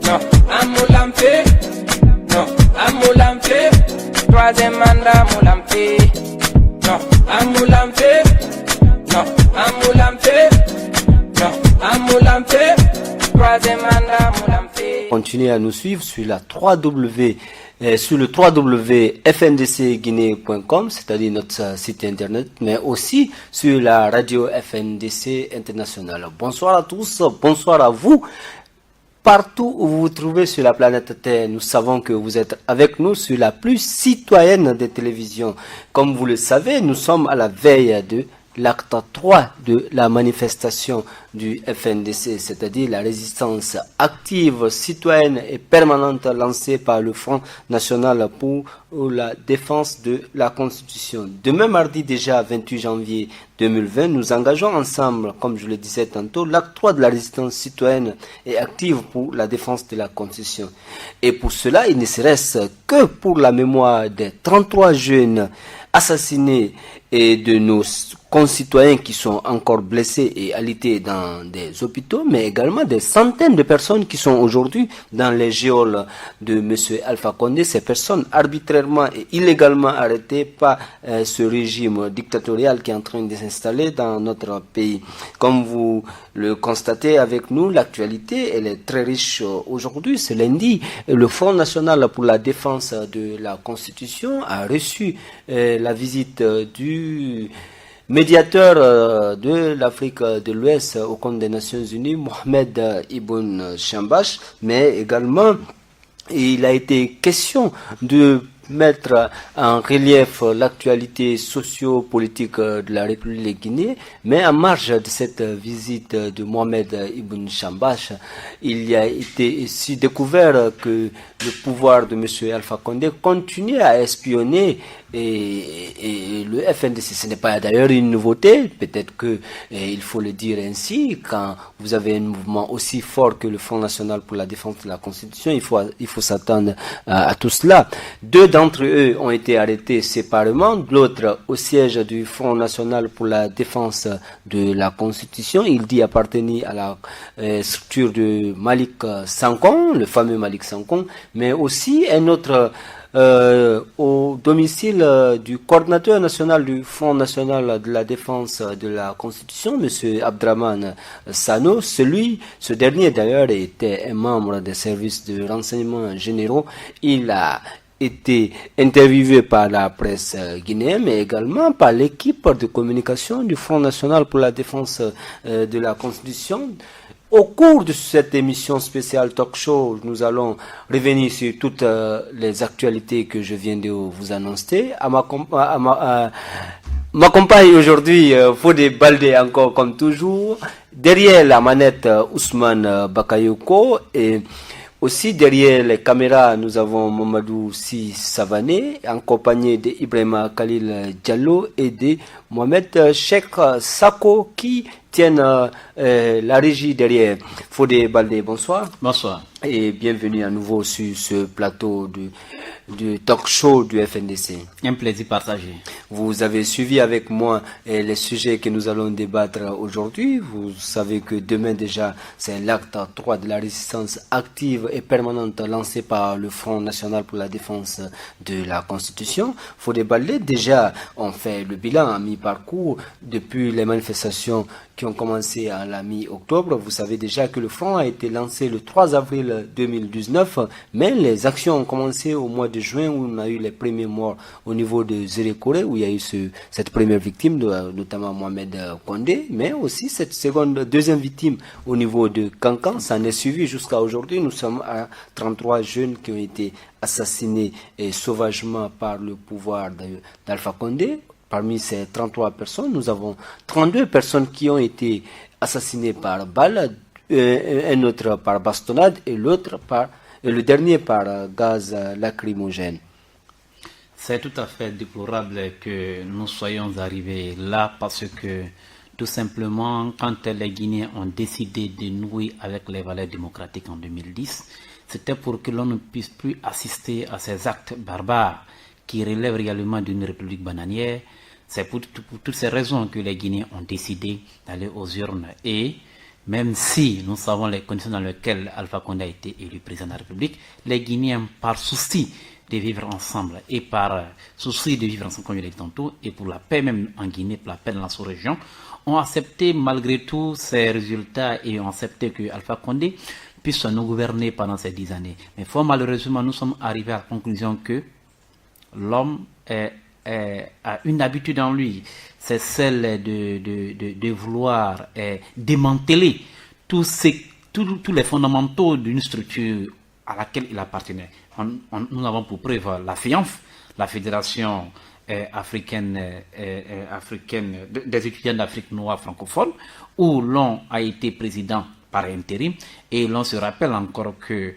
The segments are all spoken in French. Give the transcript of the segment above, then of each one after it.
non, à Moulampe, non, à Moulampe, troisième mandat Moulampe, non, à Moulampe, non, à Moulampe, non, à Moulampe, troisième mandat Moulampe. Continuez à nous suivre sur la 3W. Sur le www.fndcguinée.com, c'est-à-dire notre site internet, mais aussi sur la radio FNDC internationale. Bonsoir à tous, bonsoir à vous. Partout où vous vous trouvez sur la planète Terre, nous savons que vous êtes avec nous sur la plus citoyenne des télévisions. Comme vous le savez, nous sommes à la veille de l'acte 3 de la manifestation du FNDC, c'est-à-dire la résistance active, citoyenne et permanente lancée par le Front National pour la défense de la Constitution. Demain mardi déjà 28 janvier 2020, nous engageons ensemble, comme je le disais tantôt, l'acte 3 de la résistance citoyenne et active pour la défense de la Constitution. Et pour cela, il ne serait-ce que pour la mémoire des 33 jeunes assassinés et de nos concitoyens qui sont encore blessés et alités dans des hôpitaux, mais également des centaines de personnes qui sont aujourd'hui dans les geôles de M. Alpha Condé, ces personnes arbitrairement et illégalement arrêtées par ce régime dictatorial qui est en train de s'installer dans notre pays. Comme vous le constatez avec nous, l'actualité elle est très riche aujourd'hui. Ce lundi, le Front National pour la défense de la Constitution a reçu la visite du médiateur de l'Afrique de l'Ouest au compte des Nations Unies, Mohamed Ibn Chambash, mais également il a été question de mettre en relief l'actualité socio-politique de la République de Guinée, mais en marge de cette visite de Mohamed Ibn Chambash, il a été ici découvert que le pouvoir de M. Alpha Condé continue à espionner et le FNDC. Ce n'est pas d'ailleurs une nouveauté, peut-être que il faut le dire ainsi, quand vous avez un mouvement aussi fort que le Front National pour la défense de la Constitution, il faut s'attendre à tout cela. Deux d'entre eux ont été arrêtés séparément, l'autre au siège du Front National pour la défense de la Constitution. Il dit appartenir à la structure de Malik Sankon, le fameux Malik Sankon, mais aussi un autre au domicile du coordinateur national du Front National de la Défense de la Constitution, M. Abdraman Sano. Ce dernier d'ailleurs était un membre des services de renseignement généraux. Il a été interviewé par la presse guinéenne, mais également par l'équipe de communication du Front National pour la Défense de la Constitution. Au cours de cette émission spéciale talk show, nous allons revenir sur toutes les actualités que je viens de vous annoncer. M'accompagne aujourd'hui Fodé Baldé encore comme toujours. Derrière la manette Ousmane Bakayoko et aussi derrière les caméras, nous avons Mamadou Si Savané, en compagnie d'Ibrahima Khalil Diallo et de Mohamed Cheikh Sako qui tiennent la régie derrière. Fodé Baldé, bonsoir. Bonsoir. Et bienvenue à nouveau sur ce plateau du talk show du FNDC. Un plaisir partagé. Vous avez suivi avec moi les sujets que nous allons débattre aujourd'hui. Vous savez que demain déjà, c'est l'acte 3 de la résistance active et permanente lancée par le Front National pour la défense de la Constitution. Fodé Baldé, déjà, on fait le bilan à mi-parcours depuis les manifestations qui ont commencé à la mi-octobre. Vous savez déjà que le front a été lancé le 3 avril 2019, mais les actions ont commencé au mois de juin où on a eu les premiers morts au niveau de Zérékoré, où il y a eu cette première victime, notamment Mohamed Condé, mais aussi cette deuxième victime au niveau de Kankan. Ça en est suivi jusqu'à aujourd'hui. Nous sommes à 33 jeunes qui ont été assassinés sauvagement par le pouvoir d'Alpha Condé. Parmi ces 33 personnes, nous avons 32 personnes qui ont été assassinées par balle, un autre par bastonnade et le dernier par gaz lacrymogène. C'est tout à fait déplorable que nous soyons arrivés là parce que tout simplement, quand les Guinéens ont décidé de nouer avec les valeurs démocratiques en 2010, c'était pour que l'on ne puisse plus assister à ces actes barbares qui relèvent réellement d'une république bananière. C'est pour toutes ces raisons que les Guinéens ont décidé d'aller aux urnes et Même si nous savons les conditions dans lesquelles Alpha Condé a été élu président de la République, les Guinéens, par souci de vivre ensemble et par souci de vivre ensemble, comme je l'ai dit tantôt, et pour la paix même en Guinée, pour la paix dans la sous-région, ont accepté malgré tout ces résultats et ont accepté que Alpha Condé puisse nous gouverner pendant ces 10 années. Mais fort malheureusement, nous sommes arrivés à la conclusion que l'homme a une habitude en lui, c'est celle de vouloir démanteler tous les fondamentaux d'une structure à laquelle il appartenait. Nous avons pour preuve la FIANF, la Fédération africaine des étudiants d'Afrique noire francophone, où l'on a été président par intérim, et l'on se rappelle encore que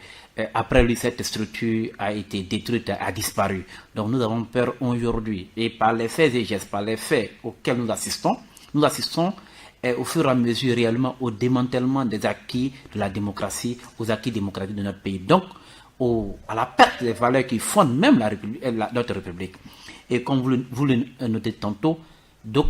après lui, cette structure a été détruite, a disparu. Donc nous avons peur aujourd'hui, et par les faits et gestes, par les faits auxquels nous assistons au fur et à mesure réellement au démantèlement des acquis de la démocratie, aux acquis démocratiques de notre pays. Donc à la perte des valeurs qui fondent même notre République. Et comme vous le notez tantôt, du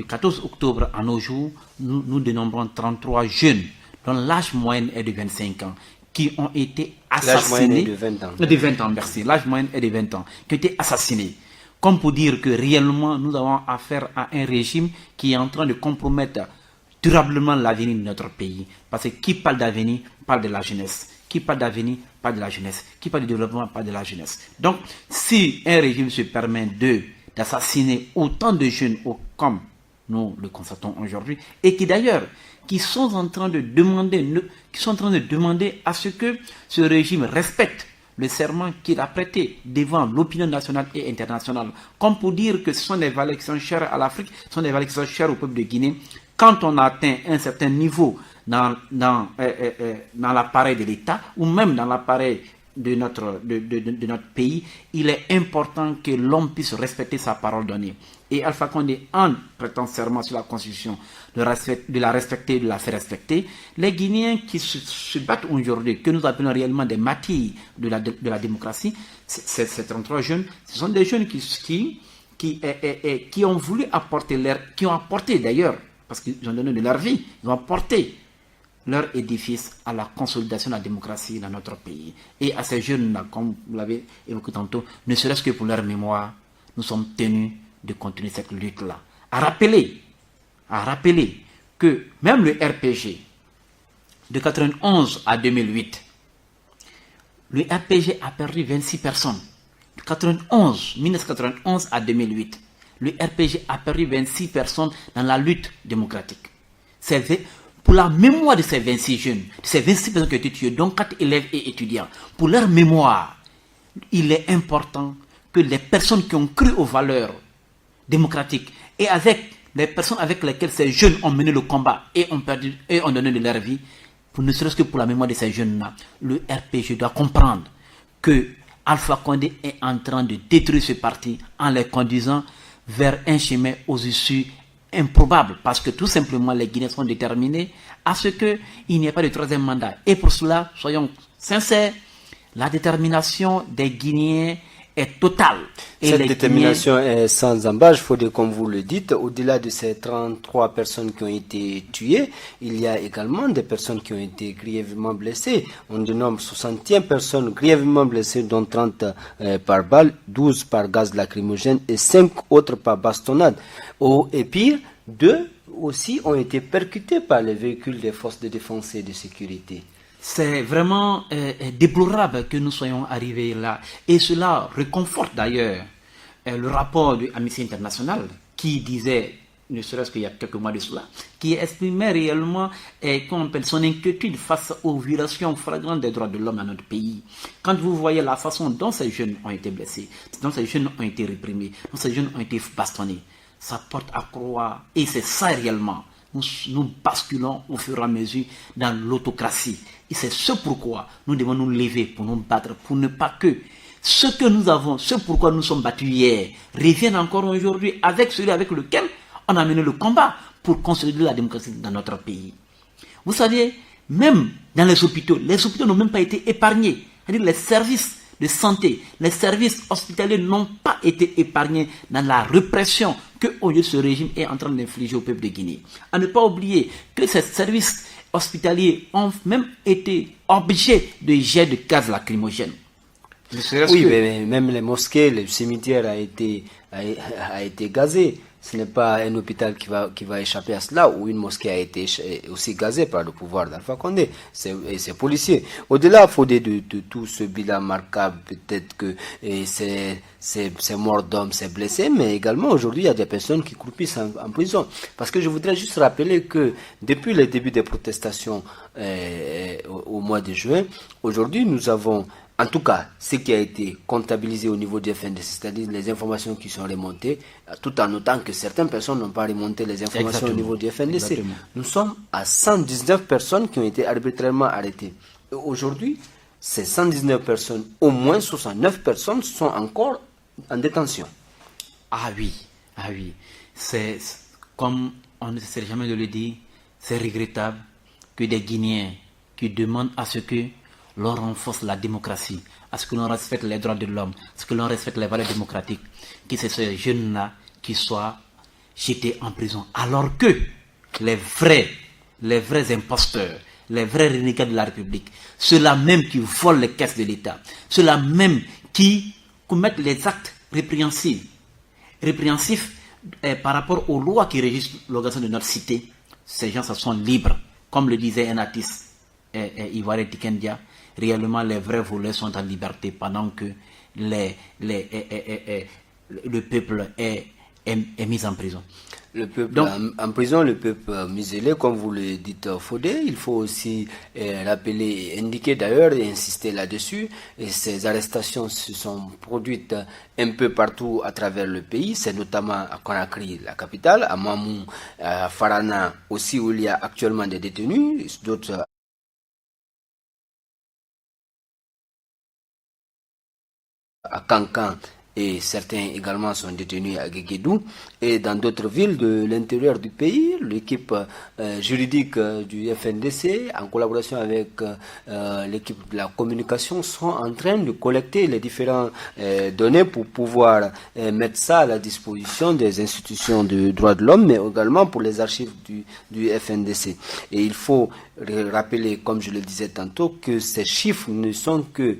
14 octobre à nos jours, nous dénombrons 33 jeunes dont l'âge moyen est de 25 ans, qui ont été assassinés. L'âge moyen est de 20 ans. De 20 ans, merci. L'âge moyen est de 20 ans, qui ont été assassinés. Comme pour dire que réellement, nous avons affaire à un régime qui est en train de compromettre durablement l'avenir de notre pays. Parce que qui parle d'avenir, parle de la jeunesse. Qui parle d'avenir, parle de la jeunesse. Qui parle de développement, parle de la jeunesse. Donc, si un régime se permet d'assassiner autant de jeunes comme nous le constatons aujourd'hui, et qui sont en train de demander à ce que ce régime respecte le serment qu'il a prêté devant l'opinion nationale et internationale, comme pour dire que ce sont des valeurs qui sont chères à l'Afrique, ce sont des valeurs qui sont chères au peuple de Guinée. Quand on atteint un certain niveau dans l'appareil de l'État, ou même dans l'appareil de notre pays, il est important que l'homme puisse respecter sa parole donnée. Et Alpha Condé, en prêtant serment sur la Constitution, de la respecter, de la faire respecter, les Guinéens qui se battent aujourd'hui, que nous appelons réellement des martyrs de la démocratie, ces 33 jeunes, ce sont des jeunes qui ont voulu qui ont apporté d'ailleurs, parce qu'ils ont donné de leur vie, ils ont apporté leur édifice à la consolidation de la démocratie dans notre pays. Et à ces jeunes-là, comme vous l'avez évoqué tantôt, ne serait-ce que pour leur mémoire, nous sommes tenus de continuer cette lutte-là. À rappeler que même le RPG, de 91 à 2008, le RPG a perdu 26 personnes. De 1991 à 2008, le RPG a perdu 26 personnes dans la lutte démocratique. C'est pour la mémoire de ces 26 jeunes, de ces 26 personnes qui ont été tuées, dont 4 élèves et étudiants, pour leur mémoire, il est important que les personnes qui ont cru aux valeurs démocratiques et avec les personnes avec lesquelles ces jeunes ont mené le combat et ont perdu et ont donné de leur vie, ne serait-ce que pour la mémoire de ces jeunes-là, le RPG doit comprendre que Alpha Condé est en train de détruire ce parti en les conduisant vers un chemin aux issues improbables, parce que tout simplement les Guinéens sont déterminés à ce qu'il n'y ait pas de troisième mandat. Et pour cela, soyons sincères, la détermination des Guinéens est totale. Et cette détermination est sans embâche, faudrait, comme vous le dites, au-delà de ces 33 personnes qui ont été tuées, il y a également des personnes qui ont été grièvement blessées. On dénombre 61 personnes grièvement blessées, dont 30 par balle, 12 par gaz lacrymogène et 5 autres par bastonnade. Et pire, 2 aussi ont été percutés par les véhicules des forces de défense et de sécurité. C'est vraiment déplorable que nous soyons arrivés là. Et cela réconforte d'ailleurs le rapport de Amnesty International qui disait, ne serait-ce qu'il y a quelques mois de cela, qui exprimait réellement son inquiétude face aux violations flagrantes des droits de l'homme dans notre pays. Quand vous voyez la façon dont ces jeunes ont été blessés, dont ces jeunes ont été réprimés, dont ces jeunes ont été bastonnés, ça porte à croire, et c'est ça réellement. Nous basculons au fur et à mesure dans l'autocratie. Et c'est ce pourquoi nous devons nous lever pour nous battre, pour ne pas que ce que nous avons, ce pourquoi nous sommes battus hier, revienne encore aujourd'hui avec celui avec lequel on a mené le combat pour consolider la démocratie dans notre pays. Vous savez, même dans les hôpitaux n'ont même pas été épargnés. C'est-à-dire les services de santé, les services hospitaliers n'ont pas été épargnés dans la répression que ce régime est en train d'infliger au peuple de Guinée. À ne pas oublier que ces services hospitaliers ont même été objet de jets de gaz lacrymogène. Oui, mais même les mosquées, le cimetière a été gazé. Ce n'est pas un hôpital qui va échapper à cela, ou une mosquée a été aussi gazée par le pouvoir d'Alpha Condé et ses policiers. Au-delà, de tout ce bilan marquable, peut-être que c'est mort d'hommes, c'est blessé, mais également aujourd'hui, il y a des personnes qui croupissent en prison. Parce que je voudrais juste rappeler que depuis le début des protestations au mois de juin, aujourd'hui, nous avons en tout cas, ce qui a été comptabilisé au niveau du FNDC, c'est-à-dire les informations qui sont remontées, tout en notant que certaines personnes n'ont pas remonté les informations au niveau du FNDC. Exactement. Nous sommes à 119 personnes qui ont été arbitrairement arrêtées. Et aujourd'hui, ces 119 personnes, au moins 69 personnes sont encore en détention. Ah oui. C'est comme on ne sait jamais de le dire, c'est regrettable que des Guinéens qui demandent à ce que l'on renforce la démocratie, à ce que l'on respecte les droits de l'homme, à ce que l'on respecte les valeurs démocratiques, que c'est ces jeunes-là qui soient jetés en prison. Alors que les vrais imposteurs, les vrais renégats de la République, ceux-là même qui volent les caisses de l'État, ceux-là même qui commettent les actes répréhensifs par rapport aux lois qui régissent l'organisation de notre cité, ces gens sont libres. Comme le disait un artiste ivoirien Tikendia, réellement les vrais voleurs sont en liberté pendant que le peuple est mis en prison. Le peuple en prison, le peuple muselé, comme vous le dites, Fodé. Il faut aussi rappeler, indiquer d'ailleurs et insister là-dessus. Et ces arrestations se sont produites un peu partout à travers le pays. C'est notamment à Conakry, la capitale, à Mamou, à Farana aussi, où il y a actuellement des détenus, d'autres à Kankan, et certains également sont détenus à Guéguédou, et dans d'autres villes de l'intérieur du pays. L'équipe juridique du FNDC, en collaboration avec l'équipe de la communication, sont en train de collecter les différentes données pour pouvoir mettre ça à la disposition des institutions de droits de l'homme, mais également pour les archives du FNDC. Et il faut rappeler, comme je le disais tantôt, que ces chiffres ne sont que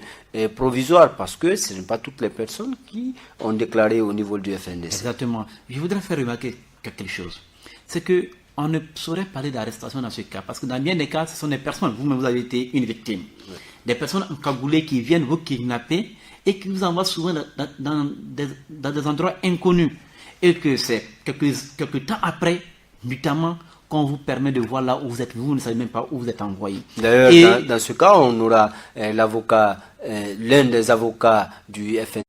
provisoires, parce que ce ne sont pas toutes les personnes qui ont déclaré au niveau du FNDC. Exactement. Je voudrais faire remarquer quelque chose. C'est que on ne saurait parler d'arrestation dans ce cas, parce que dans bien des cas, ce sont des personnes, vous-même vous avez été une victime, des personnes encagoulées qui viennent vous kidnapper et qui vous envoient souvent dans des endroits inconnus, et que c'est quelques temps après, notamment, qu'on vous permet de voir là où vous êtes, vous ne savez même pas où vous êtes envoyé. D'ailleurs, dans ce cas, on aura l'un des avocats du FNDC,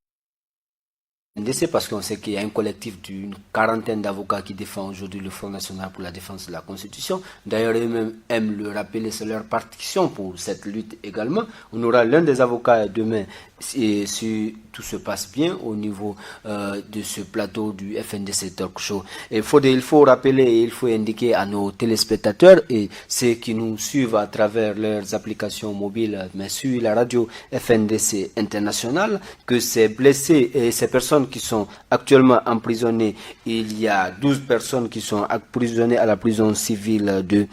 parce qu'on sait qu'il y a un collectif d'une quarantaine d'avocats qui défend aujourd'hui le Front National pour la défense de la Constitution. D'ailleurs, eux-mêmes aiment le rappeler, c'est leur partition pour cette lutte également. On aura l'un des avocats demain, si tout se passe bien au niveau de ce plateau du FNDC Talk Show. Et il faut rappeler et il faut indiquer à nos téléspectateurs et ceux qui nous suivent à travers leurs applications mobiles, mais sur la radio FNDC International, que ces blessés et ces personnes qui sont actuellement emprisonnées, il y a 12 personnes qui sont emprisonnées à la prison civile de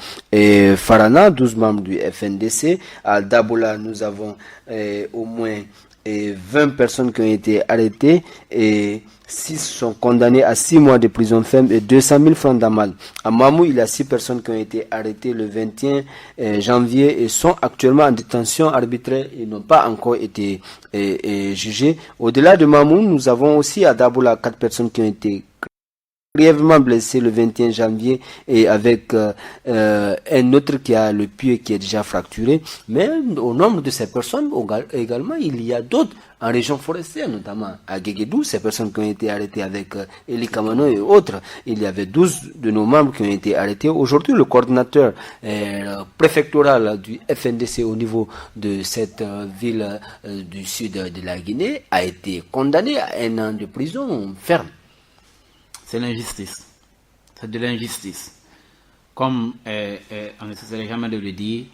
Farana, 12 membres du FNDC. À Dabola, nous avons au moins 20 personnes qui ont été arrêtées et 6 sont condamnées à 6 mois de prison ferme et 200 000 francs d'amende. À Mamou, il y a 6 personnes qui ont été arrêtées le 21 janvier et sont actuellement en détention arbitraire et n'ont pas encore été jugées. Au-delà de Mamou, nous avons aussi à Dabola 4 personnes qui ont été grièvement blessé le 21 janvier et avec un autre qui a le pied qui est déjà fracturé. Mais au nombre de ces personnes également, il y a d'autres en région forestière, notamment à Guéguédou, ces personnes qui ont été arrêtées avec Eli Kamano et autres. Il y avait 12 de nos membres qui ont été arrêtés. Aujourd'hui, le coordinateur préfectoral du FNDC au niveau de cette ville du sud de la Guinée a été condamné à 1 an de prison ferme. C'est l'injustice. C'est de l'injustice. Comme on ne cesse jamais de le dire,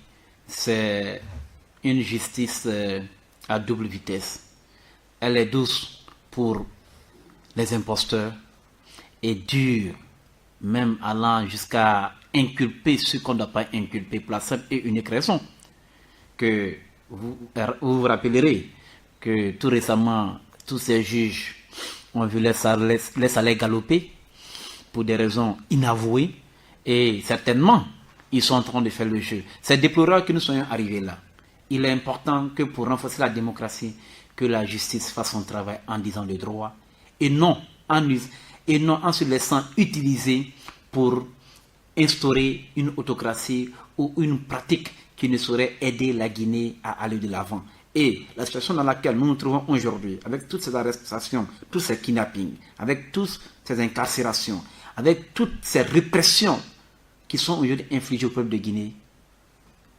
c'est une justice à double vitesse. elle est douce pour les imposteurs et dure, même allant jusqu'à inculper ce qu'on ne doit pas inculper pour la simple et unique raison que vous vous rappellerez que tout récemment, tous ces juges ont vu les salaires galoper pour des raisons inavouées et certainement, ils sont en train de faire le jeu. C'est déplorable que nous soyons arrivés là. Il est important que pour renforcer la démocratie, que la justice fasse son travail en disant le droit et non en se laissant utiliser pour instaurer une autocratie ou une pratique qui ne saurait aider la Guinée à aller de l'avant. Et la situation dans laquelle nous nous trouvons aujourd'hui, avec toutes ces arrestations, tous ces kidnappings, avec toutes ces incarcérations, avec toutes ces répressions qui sont aujourd'hui infligées au peuple de Guinée,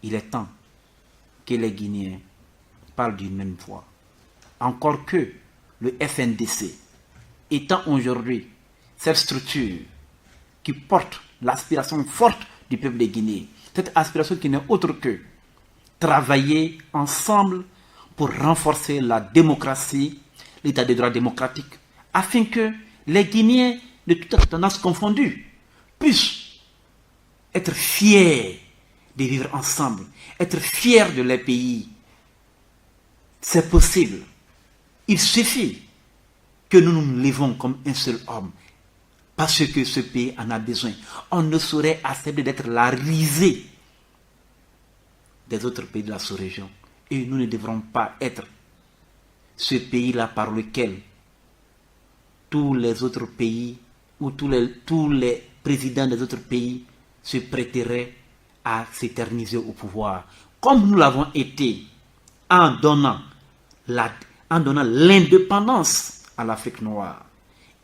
il est temps que les Guinéens parlent d'une même voix. Encore que le FNDC, étant aujourd'hui cette structure qui porte l'aspiration forte du peuple de Guinée, cette aspiration qui n'est autre que travailler ensemble pour renforcer la démocratie, l'état de droit démocratique, afin que les Guinéens, de toutes tendances confondues, puissent être fiers de vivre ensemble, être fiers de leur pays. C'est possible. Il suffit que nous nous levons comme un seul homme, parce que ce pays en a besoin. On ne saurait accepter d'être la risée des autres pays de la sous-région. Et nous ne devrons pas être ce pays-là par lequel tous les autres pays ou tous les présidents des autres pays se prêteraient à s'éterniser au pouvoir. Comme nous l'avons été en donnant l'indépendance à l'Afrique noire.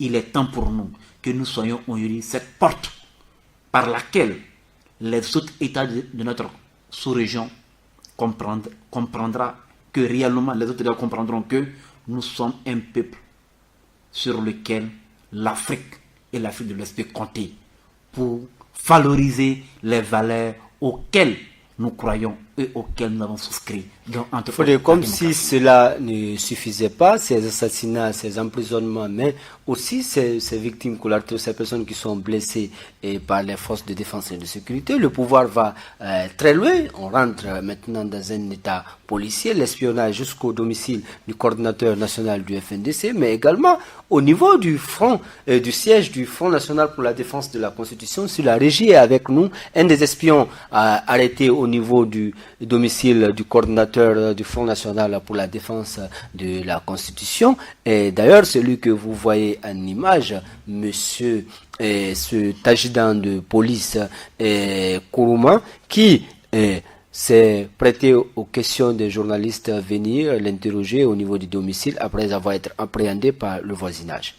Il est temps pour nous que nous soyons aujourd'hui cette porte par laquelle les autres États de notre sous-région comprendra que réellement les autres États comprendront que nous sommes un peuple sur lequel l'Afrique et l'Afrique de l'Ouest peuvent compter pour valoriser les valeurs auxquelles nous croyons et auxquelles nous avons souscrit. Comme si cela ne suffisait pas, ces assassinats, ces emprisonnements, mais aussi ces victimes collatérales, ces personnes qui sont blessées par les forces de défense et de sécurité. Le pouvoir va très loin. On rentre maintenant dans un état policier, l'espionnage jusqu'au domicile du coordinateur national du FNDC, mais également au niveau du front, du siège du Front national pour la défense de la Constitution. Sur la régie est avec nous un des espions arrêtés au niveau du domicile du coordinateur du Front national pour la défense de la Constitution. Et d'ailleurs, celui que vous voyez en image, monsieur ce adjudant de police Kourouma, qui s'est prêté aux questions des journalistes à venir l'interroger au niveau du domicile après avoir été appréhendé par le voisinage.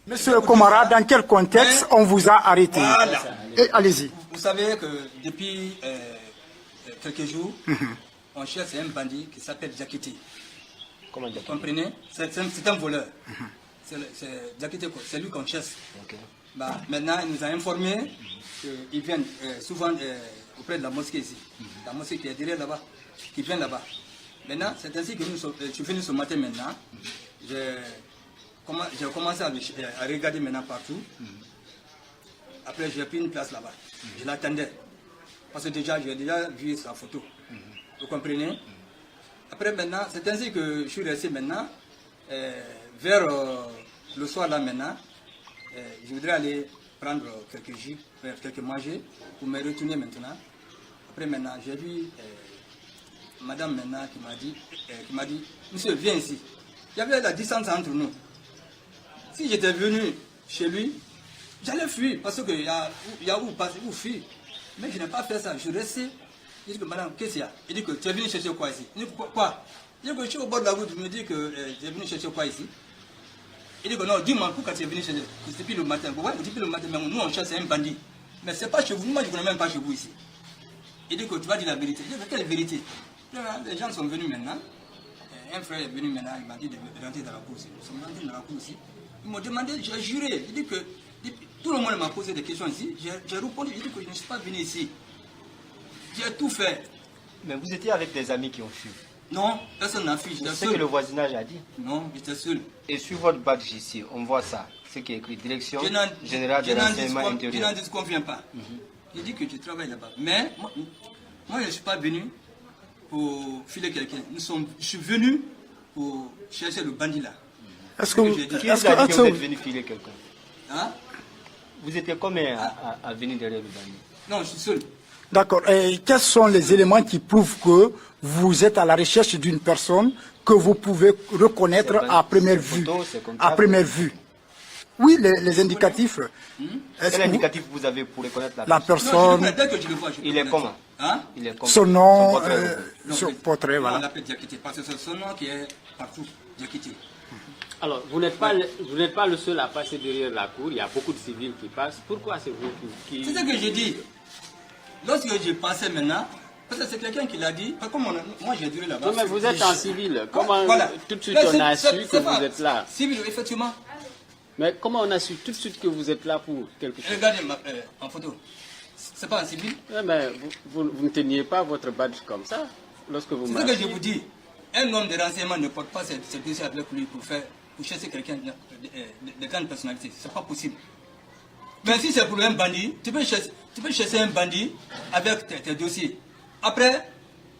Monsieur Komara, dans quel contexte on vous a arrêté? Voilà. Allez-y. Vous savez que depuis quelques jours, on cherche un bandit qui s'appelle Diakité. Comment Vous comprenez? C'est un voleur. C'est Diakité, c'est lui qu'on cherche. Okay. Bah, maintenant, il nous a informé qu'ils viennent souvent auprès de la mosquée ici. La mosquée qui est derrière là-bas, qui vient là-bas. Maintenant, c'est ainsi que je suis venu ce matin maintenant. J'ai commencé à regarder maintenant partout. Après, j'ai pris une place là-bas. Je l'attendais. Parce que j'ai déjà vu sa photo. Vous comprenez? Après, maintenant, c'est ainsi que je suis resté maintenant. Vers le soir là maintenant, je voudrais aller prendre quelques jus, quelques manger pour me retourner maintenant. Après, maintenant, j'ai vu madame maintenant qui m'a dit, monsieur, viens ici. Il y avait la distance entre nous. Si j'étais venu chez lui, j'allais fuir parce qu'il y a où fuir. Mais je n'ai pas fait ça. Je restais. Il dit que madame, qu'est-ce qu'il y a? Il dit que tu es venu chercher quoi ici? Il dit quoi? Il dit que je suis au bord de la route. Il me dit que tu es venu chercher quoi ici? Il dit que non, dis-moi pourquoi tu es venu chercher. Depuis le matin. Ouais, depuis le matin, nous on cherche un bandit. Mais c'est pas chez vous. Moi je ne connais même pas chez vous ici. Il dit que tu vas dire la vérité. Il dit que quelle vérité? Les gens sont venus maintenant. Un frère est venu maintenant. Il m'a dit de rentrer dans la cour ici. Nous sommes rentrés dans la cour ici. Ils m'ont demandé, j'ai juré. Il dit que tout le monde m'a posé des questions ici. J'ai répondu, il dit que je ne suis pas venu ici. J'ai tout fait. Mais vous étiez avec des amis qui ont fui. Non, personne n'a affiché. C'est ce que le voisinage a dit. Non, j'étais seul. Et sur votre badge ici, on voit ça. Ce qui est écrit Direction Générale de l'Enseignement Intérieur. Je n'en disconviens pas. Je dis que tu travailles là-bas. Mais moi, je ne suis pas venu pour filer quelqu'un. Je suis venu pour chercher le bandit là. Est-ce que vous êtes venu filer quelqu'un? Hein? Vous étiez combien à venir derrière le bandit? Non, je suis seul. D'accord. Et quels sont les éléments qui prouvent que vous êtes à la recherche d'une personne que vous pouvez reconnaître à première vue? À première vue. Oui, les indicatifs. Quel indicatif vous avez pour reconnaître la personne? Non, dès que je le vois, il est comment? Hein? Il est comment? Son nom, son portrait, voilà. On l'appelle Diakité, parce que c'est son nom qui est partout, Diakité. Alors, vous n'êtes pas le seul à passer derrière la cour, il y a beaucoup de civils qui passent. Pourquoi c'est vous qui... C'est ce que j'ai dit. Lorsque j'ai passé maintenant, parce que c'est quelqu'un qui l'a dit, comme moi j'ai duré là-bas. Non, mais vous êtes en civil. Comment tout de suite on a su que vous êtes là? Civil, effectivement. Mais comment on a su tout de suite que vous êtes là pour quelque chose? Regardez en photo. C'est pas un civil. Ouais, mais vous ne teniez pas votre badge comme ça lorsque vous marchez. C'est ce que je vous dis. Un homme de renseignement ne porte pas ses dossiers avec lui pour chercher quelqu'un de grande personnalité. C'est pas possible. Mais si c'est pour un bandit, tu peux chercher un bandit avec tes dossiers. Après,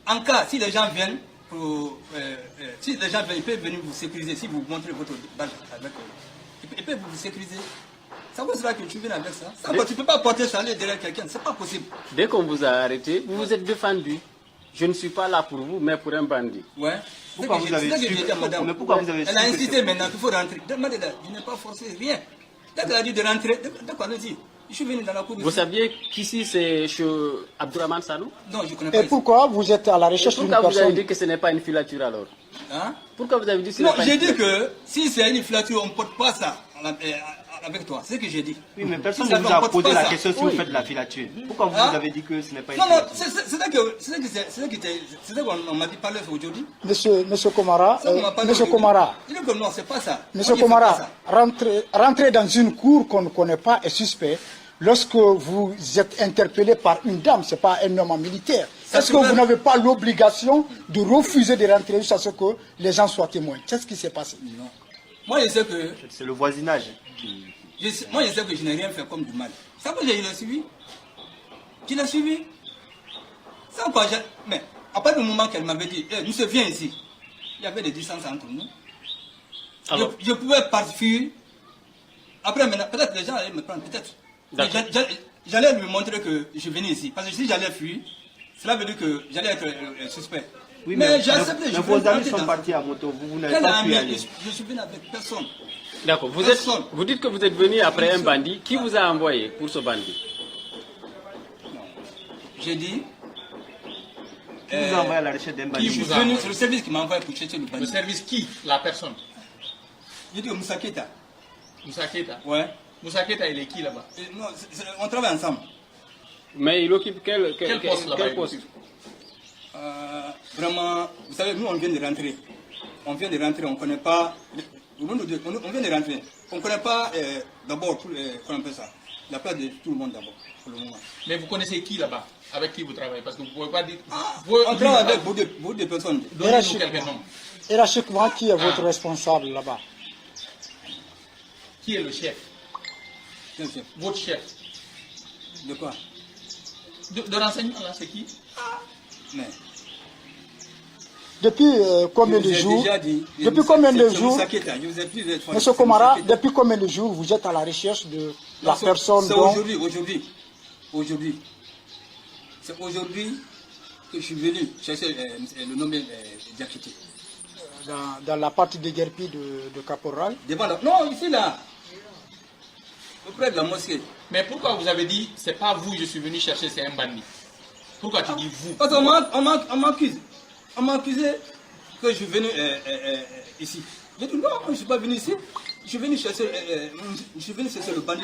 en cas, si les gens viennent, ils peuvent venir vous sécuriser si vous montrez votre badge avec eux. Ils peuvent vous sécuriser. Ça veut dire que tu viens avec ça. Tu ne peux pas porter ça derrière quelqu'un, c'est pas possible. Dès qu'on vous a arrêté, vous vous êtes défendu. Je ne suis pas là pour vous, mais pour un bandit. Ouais. Pourquoi vous avez Elle a insisté maintenant qu'il faut rentrer. Demandez-la, je n'ai pas forcé rien. Dès qu'elle a dit de rentrer, d'accord, allez-y. Je suis venu dans la cour. Vous saviez qu'ici c'est chez Abdourahmane Sanou? Non, je ne connais pas. Et pourquoi vous êtes à la recherche d'une personne? Pourquoi vous avez dit que ce n'est pas une filature alors? Hein? Pourquoi vous avez dit que ce non, n'est pas une filature? j'ai dit que si c'est une filature, on ne porte pas ça avec toi. C'est ce que j'ai dit. Oui, mais personne ne vous a posé la question si vous faites la filature. Pourquoi vous avez dit que ce n'est pas une filature? Non, c'est ça qu'on m'a dit parler aujourd'hui. Monsieur Komara, Je dis que non, c'est pas ça. Monsieur Komara, rentrer dans une cour qu'on ne connaît pas est suspect. Lorsque vous êtes interpellé par une dame, ce n'est pas un homme militaire. Est-ce que vous n'avez pas l'obligation de refuser de rentrer jusqu'à ce que les gens soient témoins? Qu'est-ce qui s'est passé? Non. Moi, je sais que... C'est le voisinage qui... Moi, je sais que je n'ai rien fait comme du mal. Ça veut dire que je l'ai suivi. Je l'ai suivi. Ça quoi, mais après le moment qu'elle m'avait dit, monsieur, viens ici. Il y avait des distances entre nous. Alors, je pouvais partir. Après, peut-être les gens allaient me prendre, peut-être. J'allais lui montrer que je venais ici. Parce que si j'allais fuir, cela veut dire que j'allais être suspect. Oui, mais j'ai accepté. Vos amis sont partis à moto, vous n'avez pas pu aller. Je suis venu avec personne. D'accord, vous dites que vous êtes venu après un bandit. Qui vous a envoyé pour ce bandit? J'ai dit... Qui vous a envoyé à la recherche d'un bandit? C'est le service qui m'a envoyé pour chercher le bandit. Le service qui? La personne? J'ai dit Moussa Keita. Moussa Keita? Ouais. Moussa Keita, il est qui là-bas? Non, on travaille ensemble. Mais il occupe quel poste là-bas? Vraiment, vous savez, nous on vient de rentrer. On vient de rentrer, on ne connaît pas. On vient de rentrer. On ne connaît pas d'abord, comment on appelle ça, la place de tout le monde d'abord, pour le moment. Mais vous connaissez qui là-bas? Avec qui vous travaillez? Parce que vous ne pouvez pas dire. On travaille avec beaucoup de personnes. Donnez-nous quelques noms. Hiérarchiquement, qui est votre responsable là-bas? Qui est le chef? Quel chef? Votre chef. De quoi? De renseignement là, c'est qui? Mais. Depuis combien de jours? Depuis combien de jours? Monsieur Komara, depuis combien de jours vous êtes à la recherche de la personne? C'est aujourd'hui. C'est aujourd'hui que je suis venu chercher le nom de Diakité. Dans la partie de Guerpi de Caporal? Non, ici là. Auprès de la mosquée. Mais pourquoi vous avez dit c'est pas vous que je suis venu chercher, c'est un bandit? Pourquoi tu dis vous? Parce qu'on m'accuse. On m'a accusé que je suis venu ici. J'ai dit non, je ne suis pas venu ici. Je suis venu chercher le bandit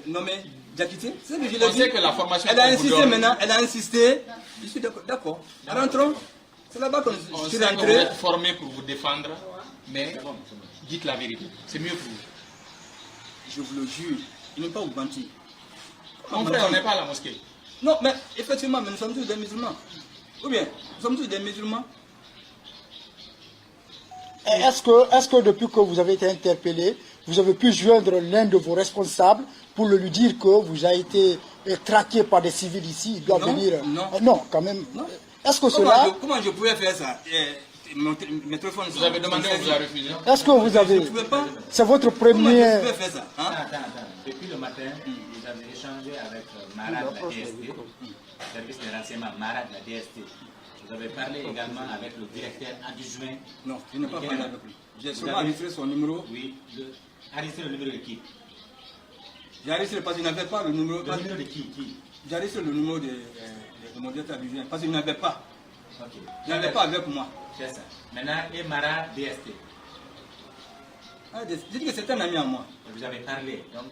nommé Diakité. C'est ce que je l'ai dit. On sait que la formation elle a insisté maintenant, elle a insisté. Je suis d'accord. Rentrons. C'est là-bas que je suis rentré. Vous êtes formé pour vous défendre, mais dites la vérité. C'est mieux pour vous. Je vous le jure, il ne faut pas vous mentir. Mon frère, on n'est pas à la mosquée. Non, mais effectivement, nous sommes tous des musulmans. Ou bien, nous sommes tous des musulmans. Est-ce que depuis que vous avez été interpellé, vous avez pu joindre l'un de vos responsables pour lui dire que vous avez été traqué par des civils ici, il doit venir... Non, quand même. Est-ce que Comment je pouvais faire ça? Mes téléphones, vous avez demandé, on vous a refusé. Est-ce que vous avez... C'est votre premier... Comment je pouvais faire ça? Attends. Depuis le matin, vous avez échangé avec Marat de la DST, service de renseignement Marat de la DST. Vous avez parlé également avec le directeur adjoint. Non, je n'ai pas parlé avec lui. J'ai seulement enregistré son numéro. Oui, enregistré le numéro de qui? J'ai enregistré parce qu'il n'avait pas le numéro. Le numéro de qui? J'ai enregistré le numéro de mon directeur adjoint parce qu'il n'avait pas. Ok. Il n'avait pas avec moi. C'est ça. Maintenant, et Marat DST. J'ai dit que c'est un ami à moi. Vous avez parlé, donc.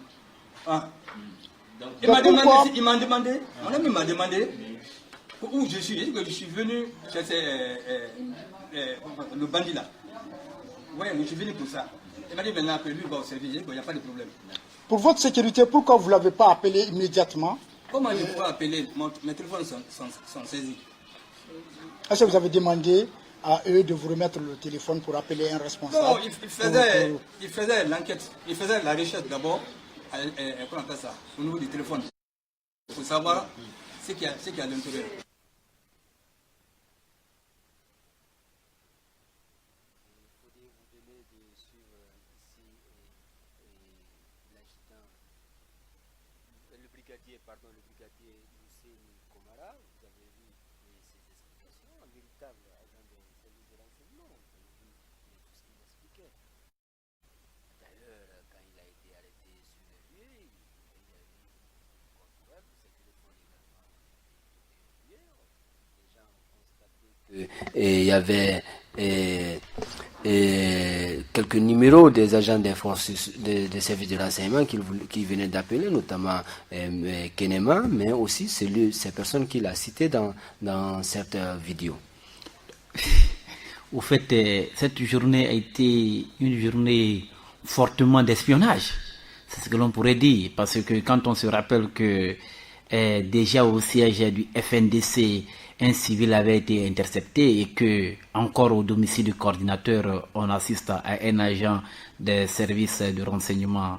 Donc il m'a demandé, mon ami m'a demandé où je suis. J'ai dit que je suis venu chercher le bandit là. Oui, je suis venu pour ça. Il m'a dit maintenant que lui va au service. J'ai dit qu'il n'y a pas de problème. Pour votre sécurité, pourquoi vous ne l'avez pas appelé immédiatement? Comment je pourrais appeler? Mes téléphones sont saisis. Est-ce que vous avez demandé à eux de vous remettre le téléphone pour appeler un responsable? Non, il faisait l'enquête, il faisait la recherche d'abord, comment on appelle ça, au niveau du téléphone, pour savoir ce qu'il y a à l'intérieur. Le brigadier Hussein Komara, vous avez vu ses explications, un véritable agent de service de renseignement, vous avez vu tout ce qu'il expliquait. D'ailleurs, quand il a été arrêté sur les lieux, il a eu contrôle de ses téléphones également. Les gens ont constaté qu'il y avait quelques numéros des agents des services de renseignement qui venaient d'appeler, notamment Kenema, mais aussi ces personnes qu'il a citées dans cette vidéo. Au fait, cette journée a été une journée fortement d'espionnage. C'est ce que l'on pourrait dire, parce que quand on se rappelle que déjà au siège du FNDC, un civil avait été intercepté et que, encore au domicile du coordinateur, on assiste à un agent des services de renseignement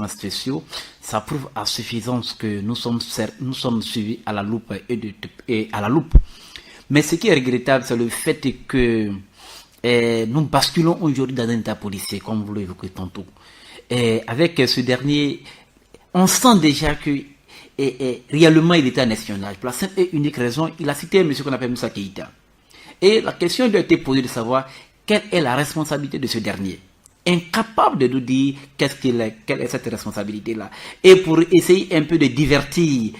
spéciaux, ça prouve à suffisance que nous sommes suivis à la loupe et à la loupe. Mais ce qui est regrettable, c'est le fait que nous basculons aujourd'hui dans un état policier, comme vous l'évoquez tantôt. Avec ce dernier, on sent déjà que réellement il était en espionnage. Pour la simple et unique raison, il a cité un monsieur qu'on appelle Moussa Keïta. Et la question lui a été posée de savoir quelle est la responsabilité de ce dernier. Incapable de nous dire quelle est cette responsabilité-là. Et pour essayer un peu de divertir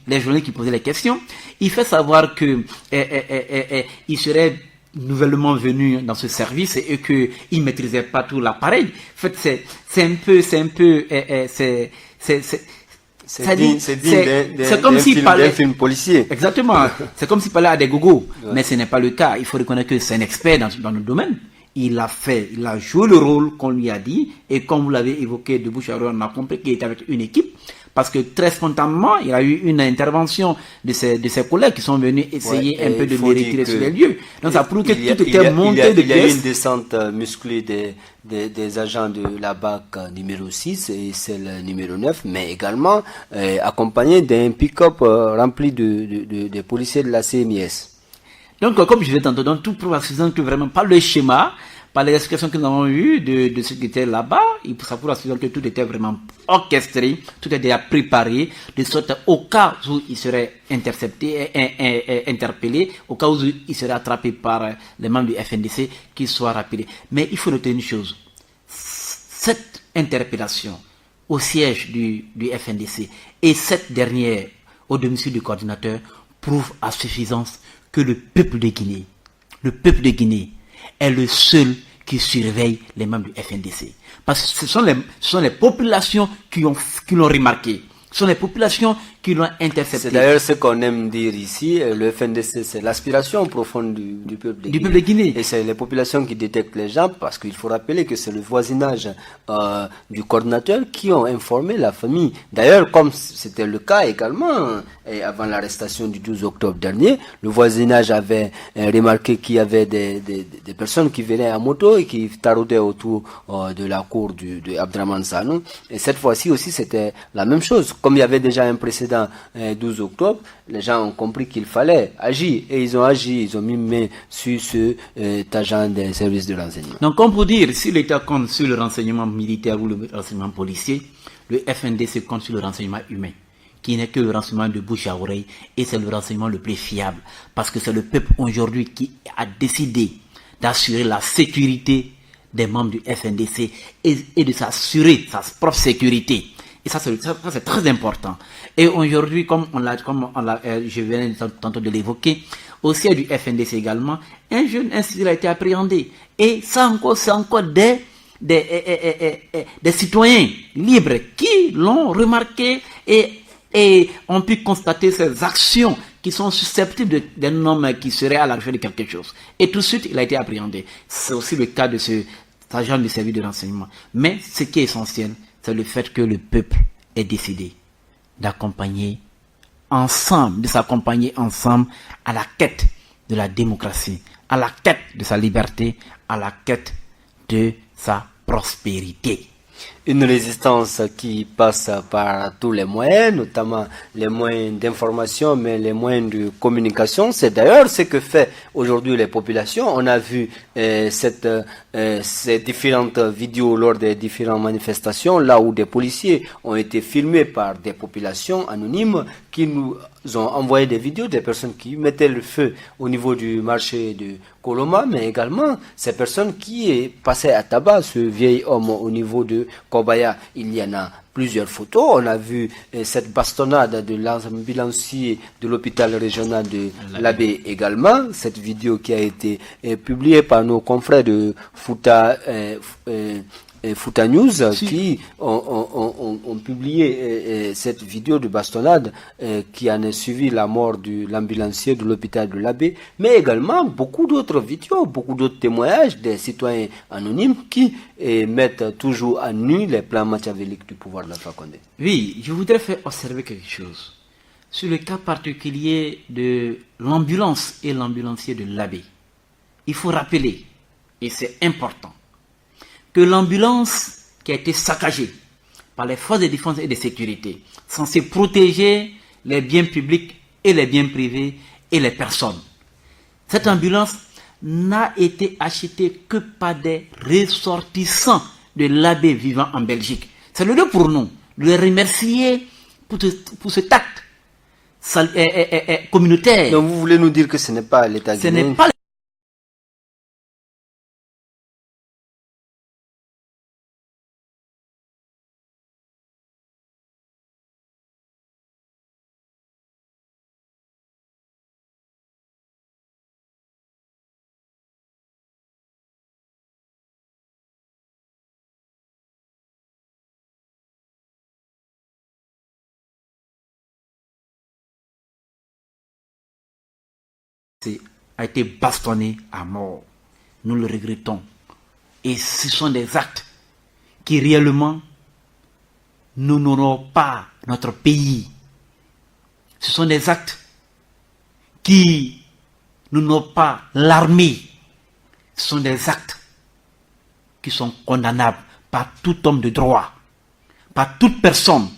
les journalistes qui posaient les questions, il fait savoir que il serait nouvellement venu dans ce service et qu'il ne maîtrisait pas tout l'appareil. En fait, c'est comme s'il parlait d'un film policier. Exactement. C'est comme s'il parlait à des gogos. Ouais. Mais ce n'est pas le cas. Il faut reconnaître que c'est un expert dans le domaine. Il a joué le rôle qu'on lui a dit. Et comme vous l'avez évoqué de bouche à oreille, on a compris qu'il était avec une équipe. Parce que très spontanément, il y a eu une intervention de ses collègues qui sont venus essayer un peu de les retirer sur les lieux. Donc ça prouve que tout était monté de pièces. Il y a eu une descente musclée des agents de la BAC numéro 6 et celle numéro 9, mais également accompagné d'un pick-up rempli de policiers de la CMIS. Donc comme je vais tantôt, donc tout prouve à suffisance que vraiment par le schéma, par les explications que nous avons eues de ce qui était là-bas, ça prouve à suffisance que tout était vraiment orchestré, tout était déjà préparé, de sorte au cas où il serait intercepté et interpellé, au cas où il serait attrapé par les membres du FNDC, qu'il soit rappelé. Mais il faut noter une chose, cette interpellation au siège du FNDC et cette dernière au domicile du coordinateur prouve à suffisance que le peuple de Guinée est le seul qui surveille les membres du FNDC. Parce que ce sont les populations qui l'ont remarqué. Ce sont les populations qui l'ont intercepté. C'est d'ailleurs ce qu'on aime dire ici, le FNDC, c'est l'aspiration profonde du peuple de Guinée. De Guinée. Et c'est les populations qui détectent les gens, parce qu'il faut rappeler que c'est le voisinage du coordinateur qui ont informé la famille. D'ailleurs, comme c'était le cas également, et avant l'arrestation du 12 octobre dernier, le voisinage avait remarqué qu'il y avait des personnes qui venaient à moto et qui taraudaient autour de la cour de Abdraman Sanou. Et cette fois-ci aussi, c'était la même chose. Comme il y avait déjà un précédent 12 octobre, les gens ont compris qu'il fallait agir. Et ils ont agi, ils ont mis main sur ce agent des services de renseignement. Donc, comme pour dire, si l'État compte sur le renseignement militaire ou le renseignement policier, le FNDC compte sur le renseignement humain, qui n'est que le renseignement de bouche à oreille, et c'est le renseignement le plus fiable. Parce que c'est le peuple aujourd'hui qui a décidé d'assurer la sécurité des membres du FNDC et de s'assurer sa propre sécurité. Et ça, c'est très important. Et aujourd'hui, je venais tantôt de l'évoquer, au siège du FNDC également, un jeune civil a été appréhendé. Et ça encore, c'est encore des citoyens libres qui l'ont remarqué et ont pu constater ces actions qui sont susceptibles d'un homme qui serait à la recherche de quelque chose. Et tout de suite, il a été appréhendé. C'est aussi le cas de cet agent du service de renseignement. Mais ce qui est essentiel, c'est le fait que le peuple ait décidé d'accompagner ensemble, de s'accompagner ensemble à la quête de la démocratie, à la quête de sa liberté, à la quête de sa prospérité. Une résistance qui passe par tous les moyens, notamment les moyens d'information, mais les moyens de communication. C'est d'ailleurs ce que fait aujourd'hui les populations. On a vu ces différentes vidéos lors des différentes manifestations, là où des policiers ont été filmés par des populations anonymes qui nous ont envoyé des vidéos des personnes qui mettaient le feu au niveau du marché de Koloma, mais également ces personnes qui passaient à tabac ce vieil homme au niveau de Kobaya. Il y en a plusieurs photos. On a vu cette bastonnade de l'ambulancier de l'hôpital régional de l'Abbé également. Cette vidéo qui a été publiée par nos confrères de Fouta News qui ont publié cette vidéo de bastonnade qui en a suivi la mort de l'ambulancier de l'hôpital de l'Abbé, mais également beaucoup d'autres vidéos, beaucoup d'autres témoignages des citoyens anonymes qui mettent toujours à nu les plans machiavéliques du pouvoir de l'Alpha Condé. Oui, je voudrais faire observer quelque chose sur le cas particulier de l'ambulance et l'ambulancier de l'Abbé. Il faut rappeler, et c'est important, que l'ambulance qui a été saccagée par les forces de défense et de sécurité, censée protéger les biens publics et les biens privés et les personnes. Cette ambulance n'a été achetée que par des ressortissants de l'Abbé vivant en Belgique. C'est le lieu pour nous de les remercier pour cet acte communautaire. Donc vous voulez nous dire que ce n'est pas l'État guinéen? Ce n'est pas a été bastonné à mort. Nous le regrettons. Et ce sont des actes qui réellement n'honorent pas notre pays. Ce sont des actes qui n'honorent pas l'armée. Ce sont des actes qui sont condamnables par tout homme de droit, par toute personne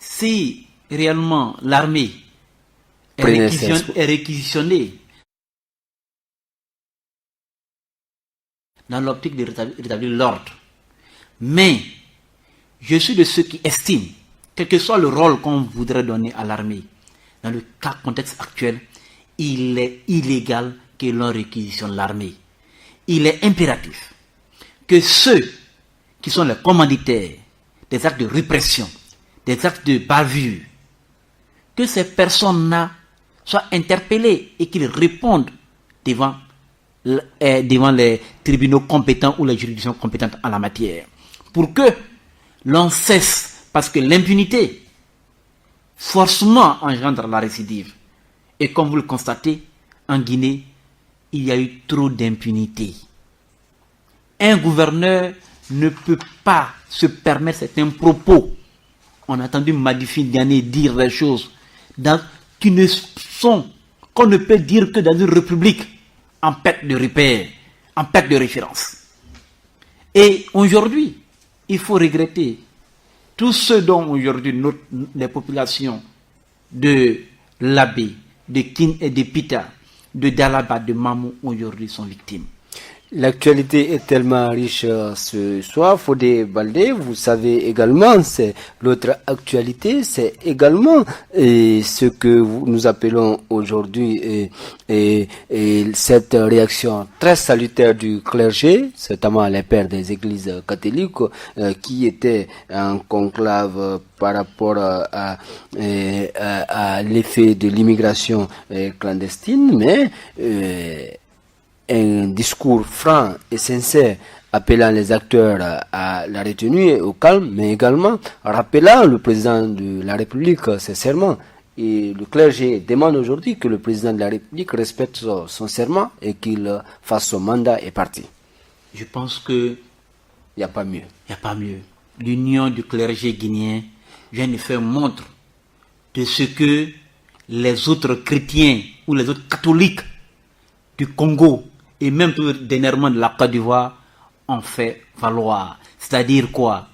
Si réellement l'armée est réquisitionnée dans l'optique de rétablir l'ordre, mais je suis de ceux qui estiment, quel que soit le rôle qu'on voudrait donner à l'armée, dans le contexte actuel, il est illégal que l'on réquisitionne l'armée. Il est impératif que ceux qui sont les commanditaires des actes de répression, des actes de bavure, que ces personnes-là soient interpellées et qu'ils répondent devant les tribunaux compétents ou les juridictions compétentes en la matière. Pour que l'on cesse, parce que l'impunité forcément engendre la récidive. Et comme vous le constatez, en Guinée, il y a eu trop d'impunité. Un gouverneur ne peut pas se permettre certains propos. On a entendu Madifi Diané dire des choses qui ne sont, qu'on ne peut dire que dans une république en perte de repère, en perte de référence. Et aujourd'hui, il faut regretter tout ce dont aujourd'hui les populations de Labé, de Kin et de Pita, de Dalaba, de Mamou aujourd'hui sont victimes. L'actualité est tellement riche ce soir, Fodé Baldé. Vous savez également, c'est l'autre actualité, c'est également ce que nous appelons aujourd'hui cette réaction très salutaire du clergé, notamment les pères des églises catholiques, qui étaient en conclave par rapport à l'effet de l'immigration clandestine, mais un discours franc et sincère appelant les acteurs à la retenue et au calme, mais également rappelant le président de la République ses serments. Et le clergé demande aujourd'hui que le président de la République respecte son serment et qu'il fasse son mandat et parti. Je pense que il n'y a pas mieux. Il n'y a pas mieux. L'union du clergé guinéen vient de faire montre de ce que les autres chrétiens ou les autres catholiques du Congo et même tout dernièrement de la Côte d'Ivoire ont fait valoir. C'est-à-dire quoi?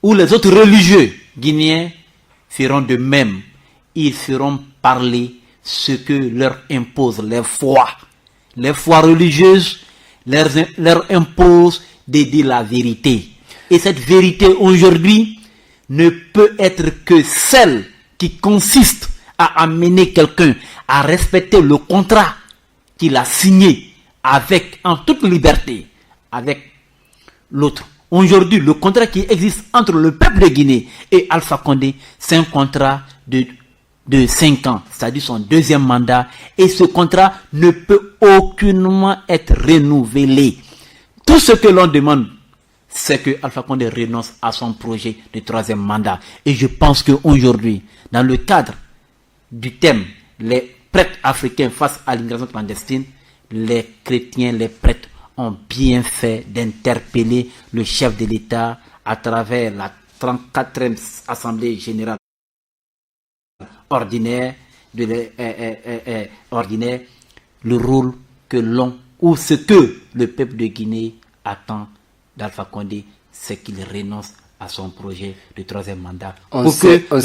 où les autres religieux guinéens feront de même. Ils feront parler ce que leur impose les foi. Les foi religieuses leur imposent de dire la vérité. Et cette vérité aujourd'hui ne peut être que celle qui consiste à amener quelqu'un à respecter le contrat qu'il a signé avec, en toute liberté, avec l'autre. Aujourd'hui, le contrat qui existe entre le peuple de Guinée et Alpha Condé, c'est un contrat de 5 ans, c'est-à-dire son deuxième mandat, et ce contrat ne peut aucunement être renouvelé. Tout ce que l'on demande, c'est que Alpha Condé renonce à son projet de troisième mandat. Et je pense qu'aujourd'hui, dans le cadre du thème, les prêtres africains face à l'immigration clandestine, les chrétiens, les prêtres ont bien fait d'interpeller le chef de l'État à travers la 34e Assemblée générale ordinaire, le rôle que l'on, ou ce que le peuple de Guinée attend d'Alpha Condé, c'est qu'il renonce à son projet de troisième mandat. On sait que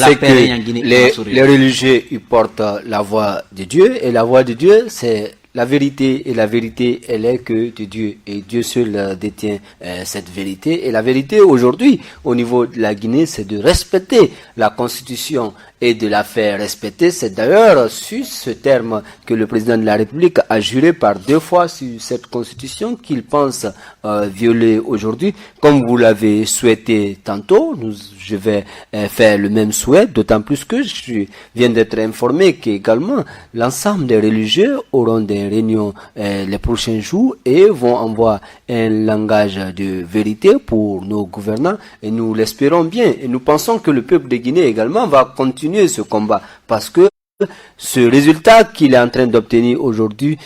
les religieux ils portent la voix de Dieu, et la voix de Dieu c'est la vérité, et la vérité elle est que de Dieu, et Dieu seul détient cette vérité. Et la vérité aujourd'hui au niveau de la Guinée, c'est de respecter la constitution et de la faire respecter. C'est d'ailleurs sur ce terme que le président de la République a juré par 2 fois sur cette constitution qu'il pense violer aujourd'hui. Comme vous l'avez souhaité tantôt, je vais faire le même souhait, d'autant plus que je viens d'être informé qu'également l'ensemble des religieux auront des réunions les prochains jours et vont envoyer un langage de vérité pour nos gouvernants, et nous l'espérons bien, et nous pensons que le peuple de Guinée également va continuer ce combat, parce que ce résultat qu'il est en train d'obtenir aujourd'hui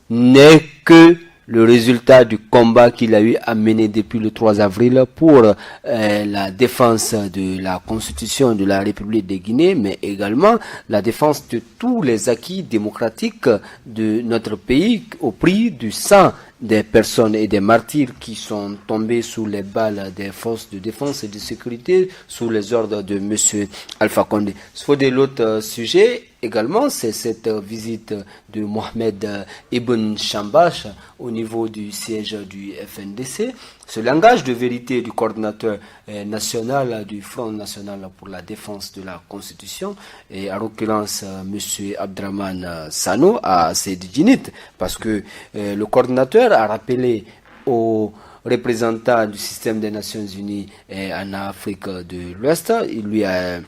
n'est que le résultat du combat qu'il a eu à mener depuis le 3 avril pour la défense de la Constitution de la République de Guinée, mais également la défense de tous les acquis démocratiques de notre pays au prix du sang des personnes et des martyrs qui sont tombés sous les balles des forces de défense et de sécurité sous les ordres de M. Alpha Condé. Sur l'autre sujet également, c'est cette visite de Mohamed Ibn Chambash au niveau du siège du FNDC. Ce langage de vérité du coordinateur national du Front national pour la défense de la Constitution, et en l'occurrence M. Abdraman Sano à Sédidjinit, parce que le coordinateur a rappelé aux représentants du système des Nations Unies en Afrique de l'Ouest, il lui a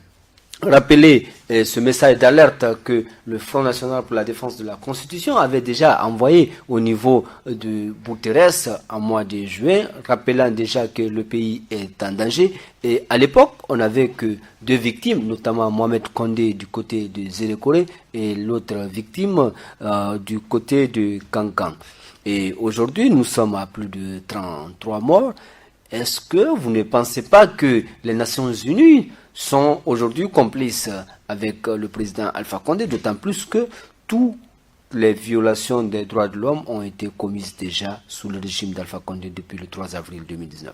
rappeler ce message d'alerte que le Front national pour la défense de la Constitution avait déjà envoyé au niveau de Guterres en mois de juin, rappelant déjà que le pays est en danger. Et à l'époque, on n'avait que 2 victimes, notamment Mohamed Condé du côté de Zérékoré et l'autre victime du côté de Kankan. Et aujourd'hui, nous sommes à plus de 33 morts. Est-ce que vous ne pensez pas que les Nations Unies sont aujourd'hui complices avec le président Alpha Condé, d'autant plus que toutes les violations des droits de l'homme ont été commises déjà sous le régime d'Alpha Condé depuis le 3 avril 2019?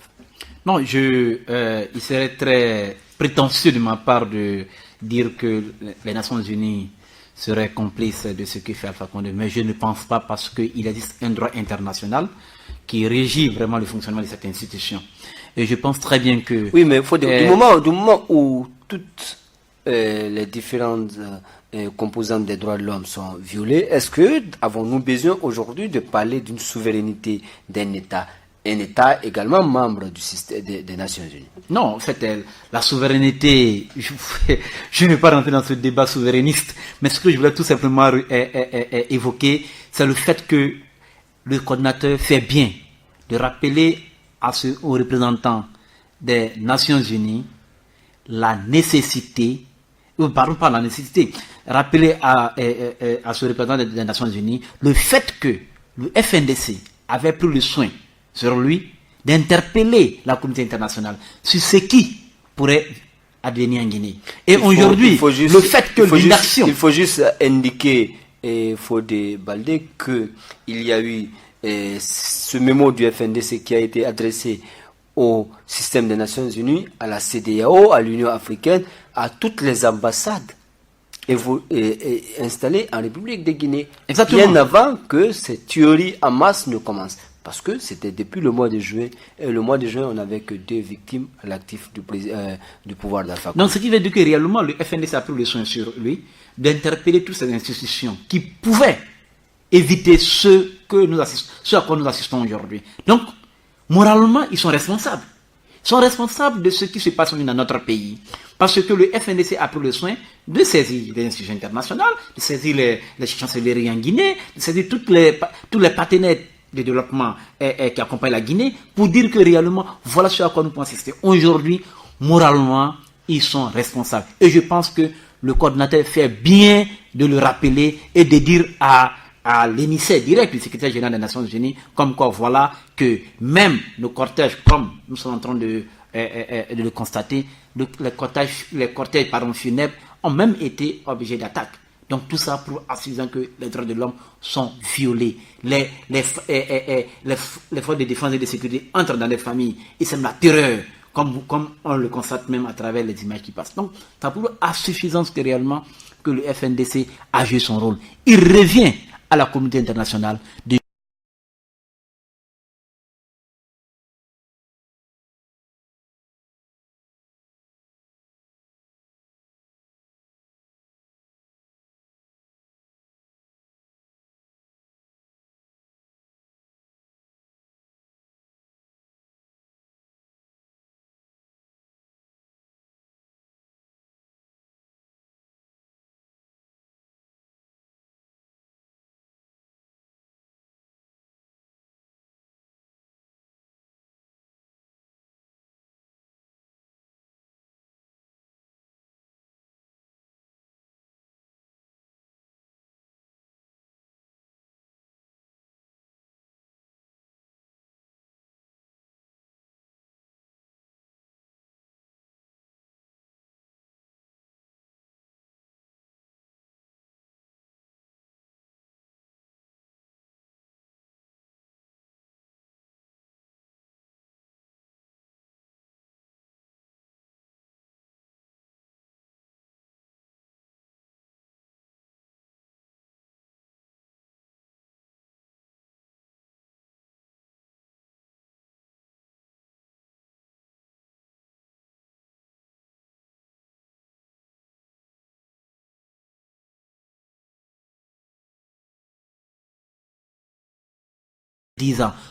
Non, il serait très prétentieux de ma part de dire que les Nations Unies seraient complices de ce que fait Alpha Condé, mais je ne pense pas, parce qu'il existe un droit international qui régit vraiment le fonctionnement de cette institution. Et je pense très bien que... Oui, mais il faut dire, du moment où toutes les différentes composantes des droits de l'homme sont violées, est-ce que avons-nous besoin aujourd'hui de parler d'une souveraineté d'un État, un État également membre du système des Nations Unies? Non, en fait, la souveraineté, je ne vais pas rentrer dans ce débat souverainiste, mais ce que je voulais tout simplement évoquer, c'est le fait que le coordinateur fait bien de rappeler aux représentants des Nations Unies la nécessité, pardon, pas la nécessité, rappeler à ce représentant des Nations Unies le fait que le FNDC avait pris le soin sur lui d'interpeller la communauté internationale sur ce qui pourrait advenir en Guinée. Et aujourd'hui, le fait que l'inaction... Il faut juste indiquer, et Fodé Baldé, qu'il y a eu ce mémo du FNDC qui a été adressé au système des Nations Unies, à la CEDEAO, à l'Union africaine, à toutes les ambassades installées en République de Guinée. Exactement. Bien avant que cette tuerie en masse ne commence. Parce que c'était depuis le mois de juin. Et le mois de juin, on n'avait que 2 victimes à l'actif du pouvoir d'Alpha Condé. Donc, ce qui veut dire que réellement, le FNDC a pris le soin sur lui d'interpeller toutes ces institutions qui pouvaient éviter ce à quoi nous assistons aujourd'hui. Donc, moralement, ils sont responsables. Ils sont responsables de ce qui se passe dans notre pays. Parce que le FNDC a pris le soin de saisir les institutions internationales, de saisir les chancelleries en Guinée, de saisir tous les partenaires de développement qui accompagnent la Guinée, pour dire que réellement, voilà ce à quoi nous pouvons assister. Aujourd'hui, moralement, ils sont responsables. Et je pense que le coordinateur fait bien de le rappeler et de dire à l'émissaire direct du secrétaire général des Nations Unies, comme quoi voilà que même nos cortèges, comme nous sommes en train de le constater, les cortèges funèbres ont même été objets d'attaque. Donc tout ça pour assurer que les droits de l'homme sont violés. Les forces de défense et de sécurité entrent dans les familles et c'est la terreur, comme on le constate même à travers les images qui passent. Donc ça prouve à suffisance que réellement que le FNDC a joué son rôle. Il revient à la communauté internationale de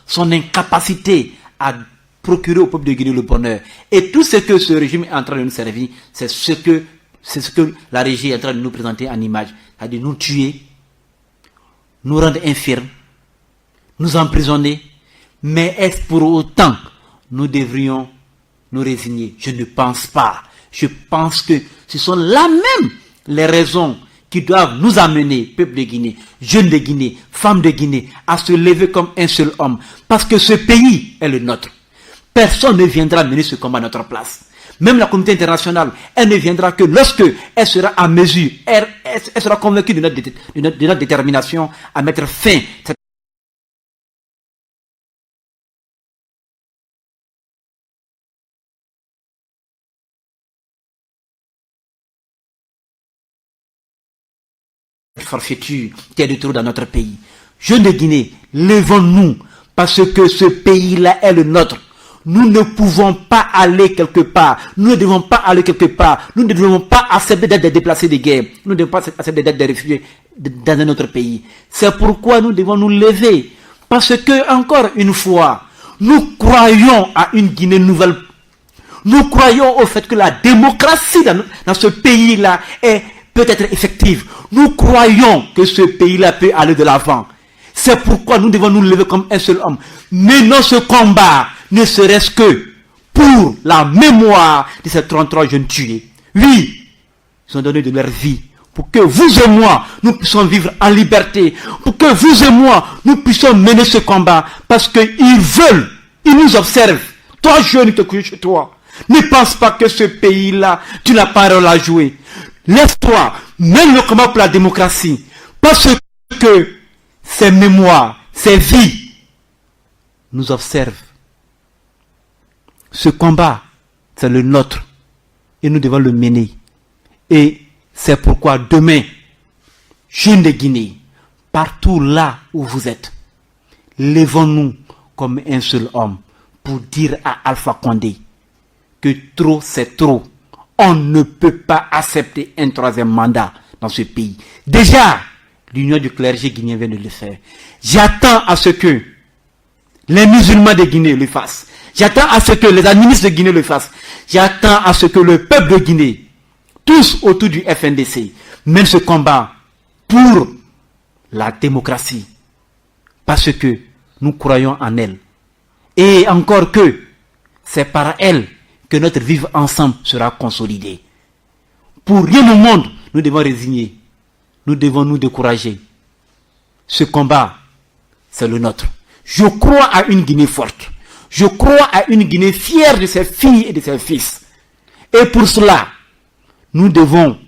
son incapacité à procurer au peuple de Guinée le bonheur. Et tout ce que ce régime est en train de nous servir, c'est ce que la régie est en train de nous présenter en image. C'est-à-dire nous tuer, nous rendre infirmes, nous emprisonner. Mais est-ce pour autant nous devrions nous résigner? Je ne pense pas. Je pense que ce sont là même les raisons qui doivent nous amener, peuple de Guinée, jeunes de Guinée, femmes de Guinée, à se lever comme un seul homme. Parce que ce pays est le nôtre. Personne ne viendra mener ce combat à notre place. Même la communauté internationale, elle ne viendra que lorsque elle sera à mesure, elle sera convaincue de notre détermination à mettre fin à cette forfaiture qui est de trop dans notre pays. Jeunes de Guinée, levons-nous, parce que ce pays-là est le nôtre. Nous ne pouvons pas aller quelque part. Nous ne devons pas aller quelque part. Nous ne devons pas accepter d'être des déplacés de guerre. Nous ne devons pas accepter d'être des réfugiés dans un autre pays. C'est pourquoi nous devons nous lever. Parce que, encore une fois, nous croyons à une Guinée nouvelle. Nous croyons au fait que la démocratie dans ce pays-là peut être effective. Nous croyons que ce pays-là peut aller de l'avant. C'est pourquoi nous devons nous lever comme un seul homme. Menons ce combat, ne serait-ce que pour la mémoire de ces 33 jeunes tués. Oui, ils ont donné de leur vie pour que vous et moi, nous puissions vivre en liberté. Pour que vous et moi, nous puissions mener ce combat. Parce qu'ils veulent, ils nous observent. Toi, jeune, qui te couches chez toi, ne pense pas que ce pays-là, tu n'as pas un rôle à jouer. Laisse-toi, mène le combat pour la démocratie. Parce que ces mémoires, ces vies nous observent. Ce combat, c'est le nôtre. Et nous devons le mener. Et c'est pourquoi demain, jeunes de Guinée, partout là où vous êtes, lèvons-nous comme un seul homme pour dire à Alpha Condé que trop c'est trop. On ne peut pas accepter un troisième mandat dans ce pays. Déjà, l'Union du clergé guinéen vient de le faire. J'attends à ce que les musulmans de Guinée le fassent. J'attends à ce que les administres de Guinée le fassent. J'attends à ce que le peuple de Guinée, tous autour du FNDC, mène ce combat pour la démocratie. Parce que nous croyons en elle. Et encore que c'est par elle que notre vivre ensemble sera consolidé. Pour rien au monde, nous devons résigner. Nous devons nous décourager. Ce combat, c'est le nôtre. Je crois à une Guinée forte. Je crois à une Guinée fière de ses filles et de ses fils. Et pour cela, nous devons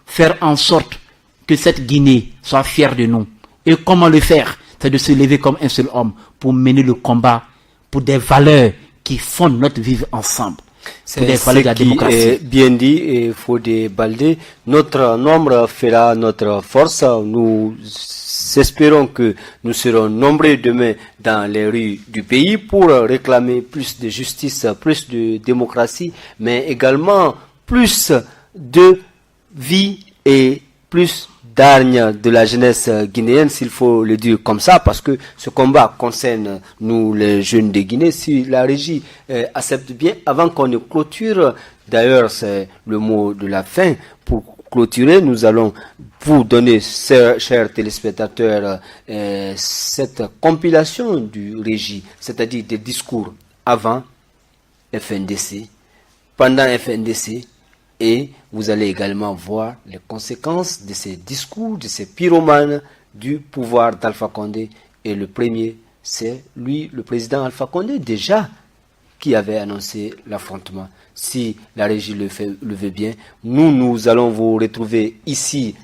faire en sorte que cette Guinée soit fière de nous. Et comment le faire? C'est de se lever comme un seul homme pour mener le combat pour des valeurs qui fondent notre vivre ensemble. C'est ce qui est bien dit, et Fodé Baldé. Notre nombre fera notre force. Nous espérons que nous serons nombreux demain dans les rues du pays pour réclamer plus de justice, plus de démocratie, mais également plus de vie et plus d'hargne de la jeunesse guinéenne, s'il faut le dire comme ça, parce que ce combat concerne nous les jeunes de Guinée. Si la régie accepte bien, avant qu'on ne clôture, d'ailleurs c'est le mot de la fin, pour clôturer, nous allons vous donner, chers téléspectateurs, cette compilation du régie, c'est-à-dire des discours avant FNDC, pendant FNDC, et vous allez également voir les conséquences de ces discours, de ces pyromanes du pouvoir d'Alpha Condé. Et le premier, c'est lui, le président Alpha Condé, déjà, qui avait annoncé l'affrontement. Si la régie le veut bien, nous allons vous retrouver ici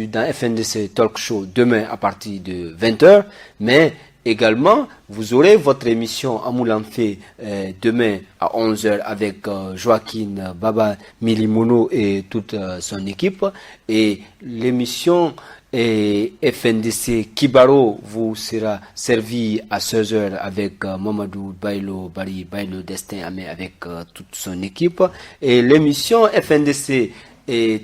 dans FNDC Talk Show demain à partir de 20h, mais également, vous aurez votre émission Amoulamfé demain à 11h avec Joaquin Baba Milimono et toute son équipe. Et l'émission FNDC Kibaro vous sera servie à 16h avec Mamadou Bailo Bari Bailo Destin Amé avec toute son équipe. Et l'émission FNDC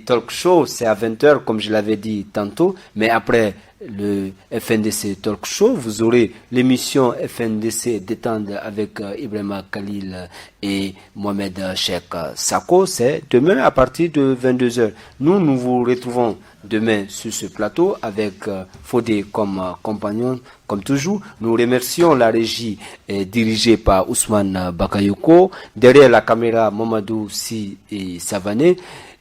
Talk Show, c'est à 20h comme je l'avais dit tantôt, mais après le FNDC Talk Show, vous aurez l'émission FNDC Détendre avec Ibrahima Khalil et Mohamed Cheikh Sako. C'est demain à partir de 22h. Nous vous retrouvons demain sur ce plateau avec Fodé comme compagnon, comme toujours. Nous remercions la régie dirigée par Ousmane Bakayoko. Derrière la caméra, Mamadou Si et Savané.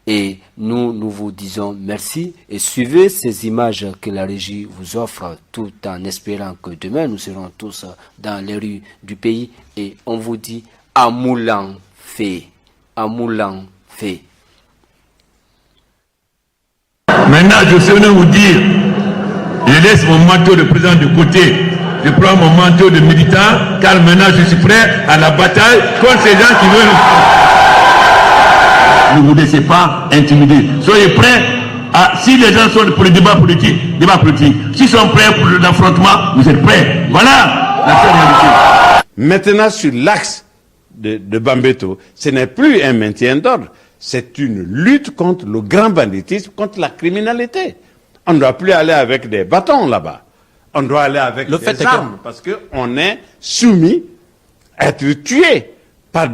Et nous vous disons merci et suivez ces images que la régie vous offre tout en espérant que demain nous serons tous dans les rues du pays et on vous dit Amoulan fait. Amoulan fait. Maintenant, je suis venu vous dire, je laisse mon manteau de président de côté, je prends mon manteau de militant, car maintenant je suis prêt à la bataille contre ces gens qui veulent. Ne vous laissez pas intimider. Soyez prêts à, si les gens sont pour le débat politique, s'ils sont prêts pour l'affrontement, vous êtes prêts. Voilà la seule réalité. Maintenant, sur l'axe de Bambeto, ce n'est plus un maintien d'ordre, c'est une lutte contre le grand banditisme, contre la criminalité. On ne doit plus aller avec des bâtons là-bas. On doit aller avec des armes, parce qu'on est soumis à être tué. Pas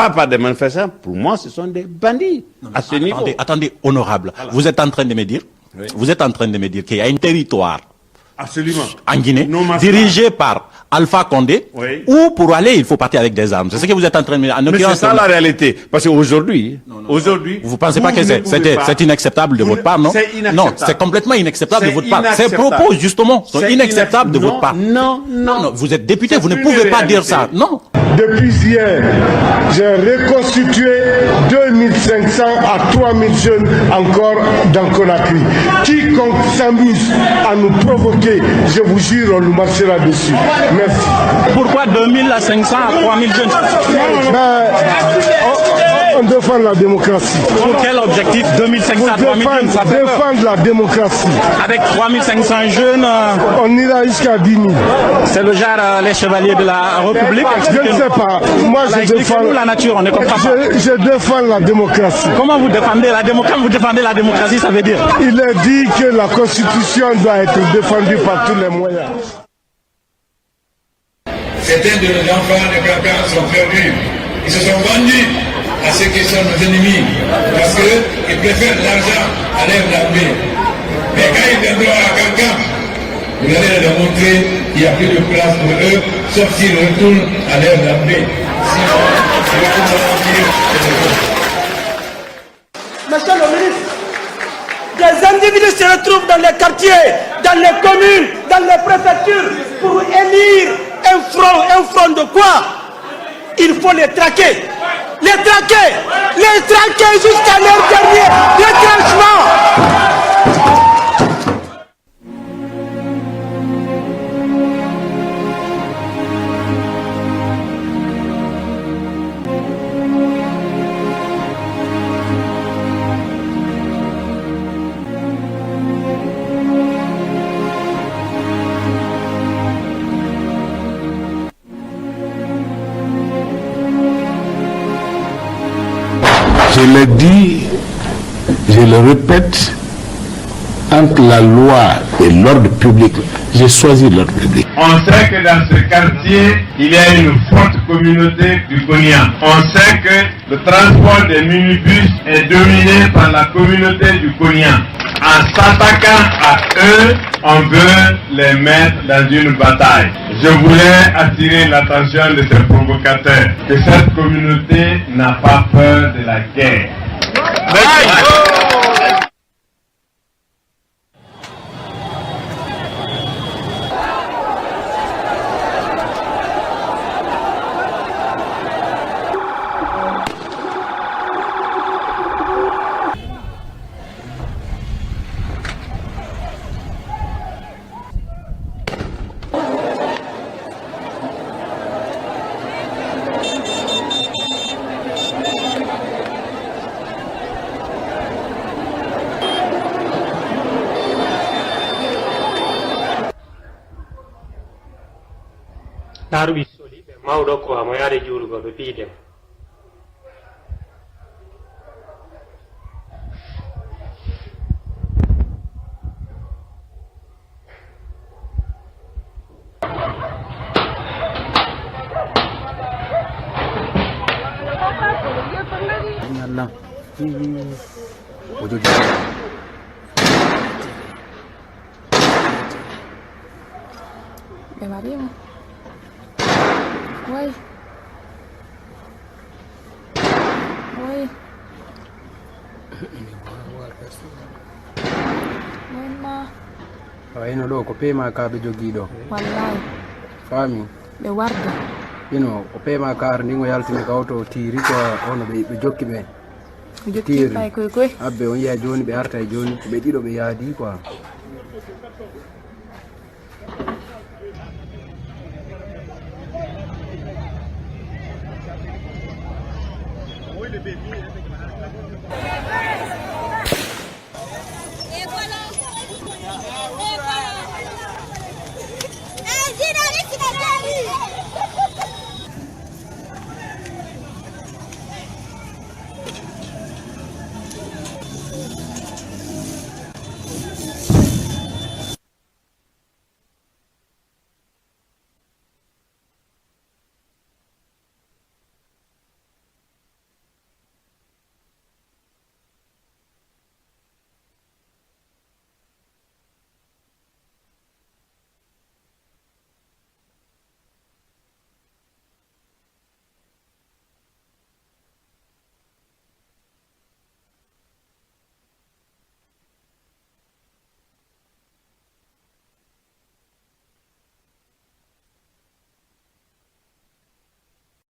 par des manifestants, pour moi, ce sont des bandits à ce niveau. Attendez, honorable. Voilà. Vous êtes en train de me dire, qu'il y a un territoire absolument en Guinée dirigé par Alpha Condé, oui, où pour aller, il faut partir avec des armes. C'est ce que vous êtes en train de me dire. Mais c'est ça la réalité. Parce qu'aujourd'hui, vous pensez pas que c'est inacceptable de votre part, non? Non, c'est complètement inacceptable de votre part. Ces propos, justement, sont inacceptables de votre part. Non. Vous êtes député, vous ne pouvez pas dire ça. Non. Depuis hier, j'ai reconstitué 2500 2500 à 3000 jeunes encore dans Conakry. Quiconque s'amuse à nous provoquer, je vous jure, on nous marchera dessus. Merci. Pourquoi 2500 à 3000 jeunes? On défend la démocratie. Pour quel objectif? 2500 à 3000 jeunes, ça fait défendre la démocratie. Avec 3500 jeunes, on ira jusqu'à 10 000. C'est le genre les chevaliers de la République? Je ne sais pas. Moi, je défends la nature, on ne comprend pas. Je défends la démocratie. Comment vous défendez la démocratie? Quand vous défendez la démocratie, ça veut dire? Il est dit que la Constitution doit être défendue par tous les moyens. Certains de nos enfants de Kaka sont perdus. Ils se sont vendus à ceux qui sont nos ennemis parce qu'ils préfèrent l'argent à leur l'armée. Mais quand ils viendront à Kaka, vous allez leur montrer qu'il n'y a plus de place pour eux, sauf s'ils retournent à leur armée. Monsieur le ministre, des individus se retrouvent dans les quartiers, dans les communes, dans les préfectures pour élire un front de quoi? Il faut les traquer. Les traquer jusqu'à leur dernier retranchement. Je le dis, je le répète, entre la loi et l'ordre public, j'ai choisi l'ordre public. On sait que dans ce quartier, il y a une forte communauté du Konya. On sait que le transport des minibus est dominé par la communauté du Konya. En s'attaquant à eux, on veut les mettre dans une bataille. Je voulais attirer l'attention de ces provocateurs que cette communauté n'a pas peur de la guerre. Taru bisoli be mawdo ko amo yaade juulugo be piidem Allah ojo be marimo Why? Mama. Ino do ko pema ka be jogido. Wallahi. Fami. Be wardo. Ko pema kar ningo yaltini ka auto tiri ko ono be jokki be. Jokki pay koy. Abbe on ya joni be arta joni be dido be yaadi quoi.